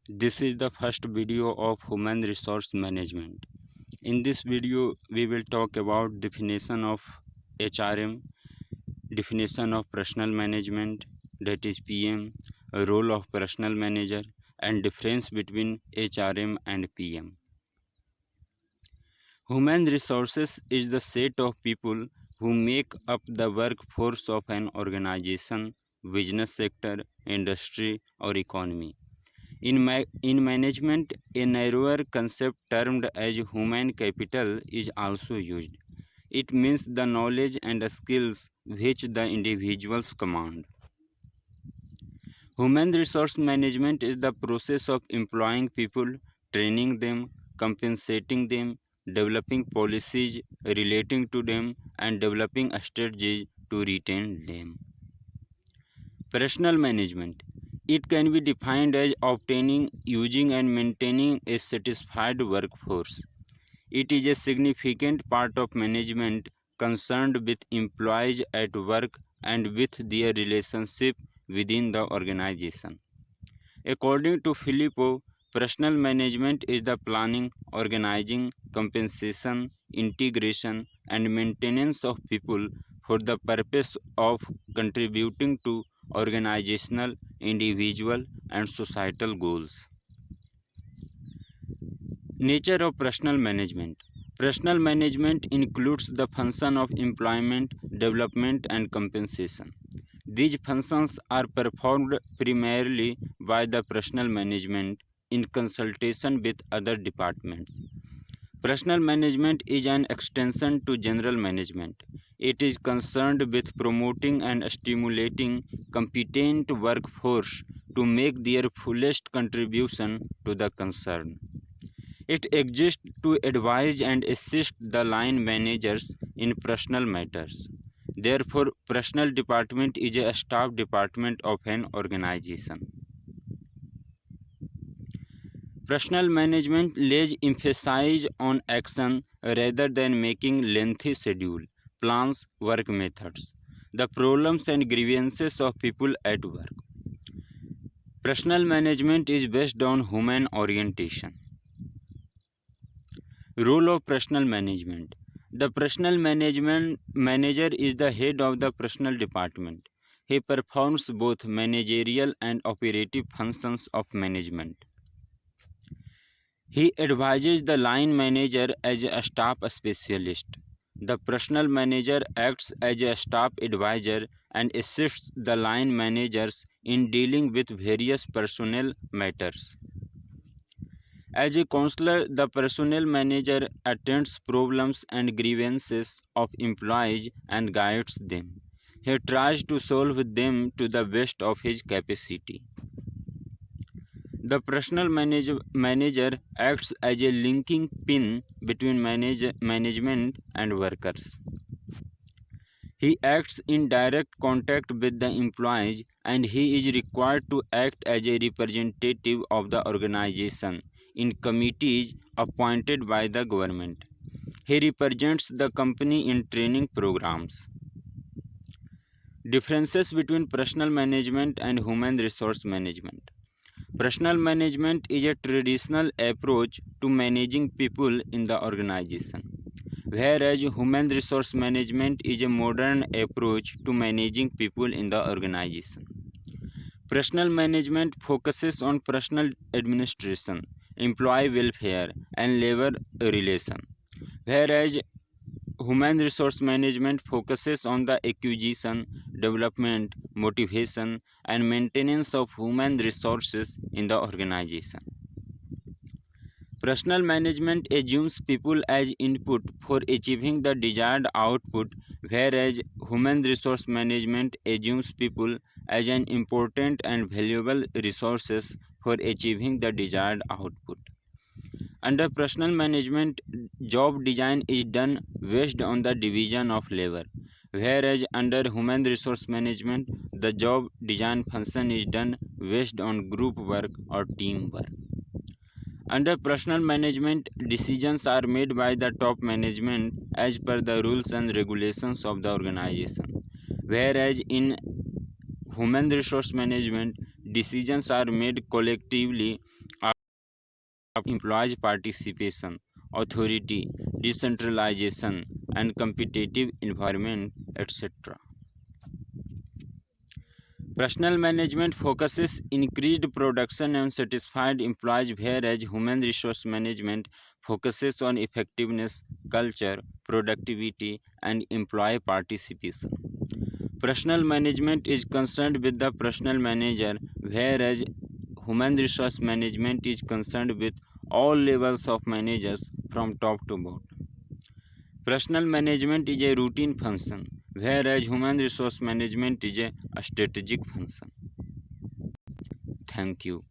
This is the first video of human resource management. In this video, we will talk about definition of HRM, definition of personal management, that is PM, role of personal manager, and difference between HRM and PM. Human resources is the set of people who make up the workforce of an organization, business sector, industry, or economy. In management, a narrower concept termed as human capital is also used. It means the knowledge and skills which the individuals command. Human resource management is the process of employing people, training them, compensating them, developing policies relating to them, and developing strategies to retain them. Personal management. It can be defined as obtaining, using, and maintaining a satisfied workforce. It is a significant part of management concerned with employees at work and with their relationship within the organization. According to Filippo, personal management is the planning, organizing, compensation, integration, and maintenance of people for the purpose of contributing to organizational, individual, and societal goals. Nature of personal management. Personal management includes the function of employment, development, and compensation. These functions are performed primarily by the personal management in consultation with other departments. Personal management is an extension to general management. It is concerned with promoting and stimulating competent workforce to make their fullest contribution to the concern. It exists to advise and assist the line managers in personal matters. Therefore, personal department is a staff department of an organization. Personal management lays emphasis on action rather than making lengthy schedule, plans, work methods, the problems and grievances of people at work. Personal management is based on human orientation. Role of personal management. The personal management manager is the head of the personal department. He performs both managerial and operative functions of management. He advises the line manager as a staff specialist. The personal manager acts as a staff advisor and assists the line managers in dealing with various personnel matters. As a counselor, the personnel manager attends problems and grievances of employees and guides them. He tries to solve them to the best of his capacity. The personal manager acts as a linking pin between management and workers. He acts in direct contact with the employees, and he is required to act as a representative of the organization in committees appointed by the government. He represents the company in training programs. Differences between personal management and human resource management. Personal management is a traditional approach to managing people in the organization, whereas human resource management is a modern approach to managing people in the organization. Personal management focuses on personal administration, employee welfare, and labor relation, whereas human resource management focuses on the acquisition, development, motivation, and maintenance of human resources in the organization. Personal management assumes people as input for achieving the desired output, whereas human resource management assumes people as an important and valuable resources for achieving the desired output. Under personal management, job design is done based on the division of labor, whereas under human resource management, the job design function is done based on group work or team work. Under personal management, decisions are made by the top management as per the rules and regulations of the organization, whereas in human resource management, decisions are made collectively of employees' participation, authority, decentralization, and competitive environment, etc. Personal management focuses increased production and satisfied employees, whereas human resource management focuses on effectiveness, culture, productivity, and employee participation. Personal management is concerned with the personal manager, whereas human resource management is concerned with all levels of managers from top to bottom. Personal management is a routine function, whereas human resource management is a strategic function. Thank you.